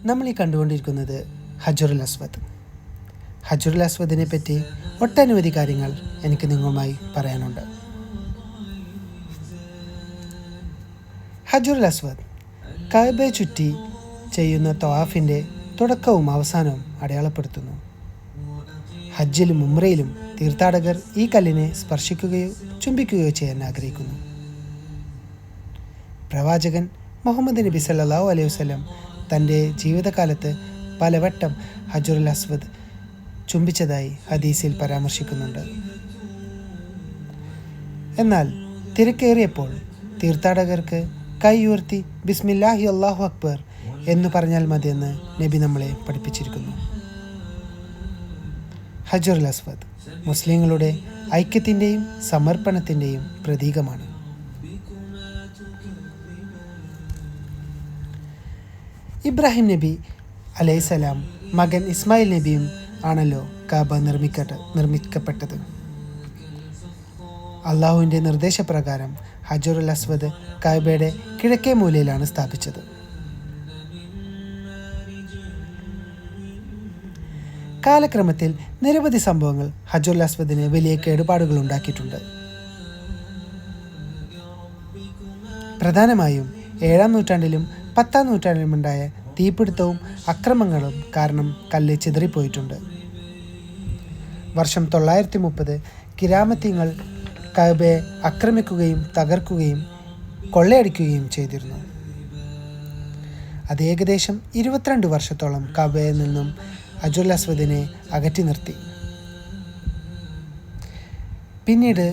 നമ്മൾ ഈ കണ്ടുകൊണ്ടിരിക്കുന്നത് ഹജറുൽ അസ്വദ്. ഹജറുൽ അസ്വദിനെ പറ്റി ഒട്ടനവധി കാര്യങ്ങൾ എനിക്ക് നിങ്ങളുമായി പറയാനുണ്ട്. ഹജറുൽ അസ്വദ് കഅബയെ ചുറ്റി ചെയ്യുന്ന തവാഫിൻ്റെ തുടക്കവും അവസാനവും അടയാളപ്പെടുത്തുന്നു. ഹജ്ജിലും ഉംറയിലും തീർത്ഥാടകർ ഈ കല്ലിനെ സ്പർശിക്കുകയോ ചുംബിക്കുകയോ ചെയ്യാൻ ആഗ്രഹിക്കുന്നു. പ്രവാചകൻ മുഹമ്മദ് നബി സല്ലല്ലാഹു അലൈഹി വസല്ലം തൻ്റെ ജീവിതകാലത്ത് പലവട്ടം ഹജറുൽ അസ്വദ് ചുംബിച്ചതായി ഹദീസിൽ പരാമർശിക്കുന്നുണ്ട്. എന്നാൽ തിരക്കേറിയപ്പോൾ തീർത്ഥാടകർക്ക് കൈ ഉയർത്തി ബിസ്മില്ലാഹി അല്ലാഹു അക്ബർ എന്ന് പറഞ്ഞാൽ മതിയെന്ന് നബി നമ്മളെ പഠിപ്പിച്ചിരിക്കുന്നു. ഹജറുൽ അസ്വദ് മുസ്ലിങ്ങളുടെ ഐക്യത്തിൻ്റെയും സമർപ്പണത്തിൻ്റെയും പ്രതീകമാണ്. ഇബ്രാഹിം നബി അലൈഹിസ്സലാം മകൻ ഇസ്മായിൽ നബിയും ആണല്ലോ കഅബ നിർമ്മിക്കപ്പെട്ടത്. അള്ളാഹുവിൻ്റെ നിർദ്ദേശപ്രകാരം ഹജറുൽ അസ്വദ് കഅബയുടെ കിഴക്കേ മൂലയിലാണ് സ്ഥാപിച്ചത്. കാലക്രമത്തിൽ നിരവധി സംഭവങ്ങൾ ഹജറുൽ അസ്വദിന് വലിയ കേടുപാടുകൾ ഉണ്ടാക്കിയിട്ടുണ്ട്. പ്രധാനമായും 7-ാം നൂറ്റാണ്ടിലും 10-ാം നൂറ്റാണ്ടിലും ഉണ്ടായ തീപിടുത്തവും അക്രമങ്ങളും കാരണം കല്ല് ചിതറിപ്പോയിട്ടുണ്ട്. വർഷം 930 കിരാമത്തിങ്ങൾ കഅബയെ ആക്രമിക്കുകയും തകർക്കുകയും കൊള്ളയടിക്കുകയും ചെയ്തിരുന്നു. അത് ഏകദേശം 22 വർഷത്തോളം കഅബയിൽ നിന്നും ഹജറുൽ അസ്വദിനെ അകറ്റി നിർത്തി. പിന്നീട്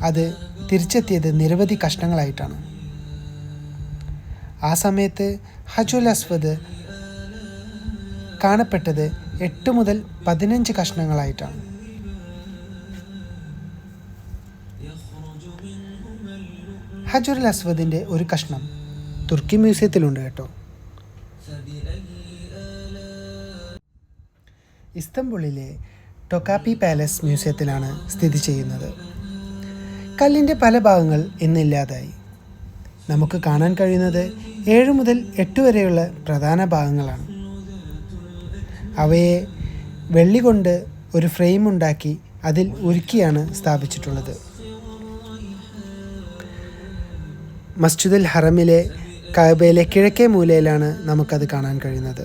അത് തിരിച്ചെത്തിയത് നിരവധി കഷ്ണങ്ങളായിട്ടാണ്. ആ സമയത്ത് ഹജറുൽ അസ്വദ് കാണപ്പെട്ടത് 8 മുതൽ 15 കഷ്ണങ്ങളായിട്ടാണ്. ഹജറുൽ അസ്വദിൻ്റെ ഒരു കഷ്ണം തുർക്കി മ്യൂസിയത്തിലുണ്ട് കേട്ടോ. ഇസ്തംബുളിലെ ടൊക്കാപ്പി പാലസ് മ്യൂസിയത്തിലാണ് സ്ഥിതി ചെയ്യുന്നത്. കല്ലിൻ്റെ പല ഭാഗങ്ങൾ ഇന്നില്ലാതായി. നമുക്ക് കാണാൻ കഴിയുന്നത് 7 മുതൽ 8 വരെയുള്ള പ്രധാന ഭാഗങ്ങളാണ്. അവയെ വെള്ളി കൊണ്ട് ഒരു ഫ്രെയിം ഉണ്ടാക്കി അതിൽ ഉരുക്കിയാണ് സ്ഥാപിച്ചിട്ടുള്ളത്. മസ്ജിദുൽ ഹറമിലെ കഅബയിലെ കിഴക്കേ മൂലയിലാണ് നമുക്കത് കാണാൻ കഴിയുന്നത്.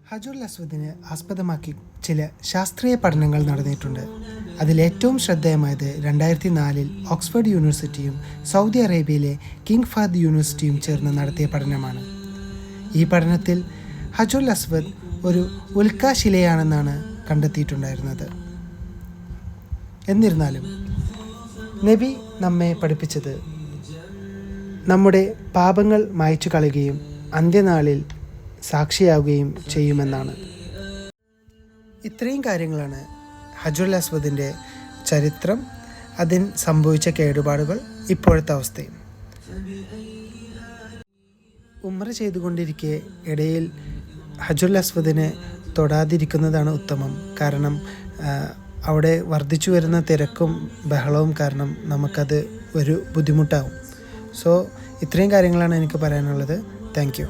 ഹജറുൽ അസ്വദിനെ ആസ്പദമാക്കി ചില ശാസ്ത്രീയ പഠനങ്ങൾ നടന്നിട്ടുണ്ട്. അതിലേറ്റവും ശ്രദ്ധേയമായത് 2004 ഓക്സ്ഫോർഡ് യൂണിവേഴ്സിറ്റിയും സൗദി അറേബ്യയിലെ കിങ് ഫഹദ് യൂണിവേഴ്സിറ്റിയും ചേർന്ന് നടത്തിയ പഠനമാണ്. ഈ പഠനത്തിൽ ഹജറുൽ അസ്വദ് ഒരു ഉൽക്കാശിലയാണെന്നാണ് കണ്ടെത്തിയിട്ടുണ്ടായിരുന്നത്. എന്നിരുന്നാലും നബി നമ്മെ പഠിപ്പിച്ചത് നമ്മുടെ പാപങ്ങൾ മായ്ച്ചു കളയുകയും അന്ത്യനാളിൽ സാക്ഷിയാവുകയും ചെയ്യുമെന്നാണ്. ഇത്രയും കാര്യങ്ങളാണ് ഹജറുൽ അസ്വദിൻ്റെ ചരിത്രം, അതിന് സംഭവിച്ച കേടുപാടുകൾ, ഇപ്പോഴത്തെ അവസ്ഥയും. ഉംറ ചെയ്തുകൊണ്ടിരിക്കെ ഇടയിൽ ഹജറുൽ അസ്വദിനെ തൊടാതിരിക്കുന്നതാണ് ഉത്തമം. കാരണം അവിടെ വർദ്ധിച്ചു വരുന്ന തിരക്കും ബഹളവും കാരണം നമുക്കത് ഒരു ബുദ്ധിമുട്ടാവും. സോ ഇത്രയും കാര്യങ്ങളാണ് എനിക്ക് പറയാനുള്ളത്. Thank you.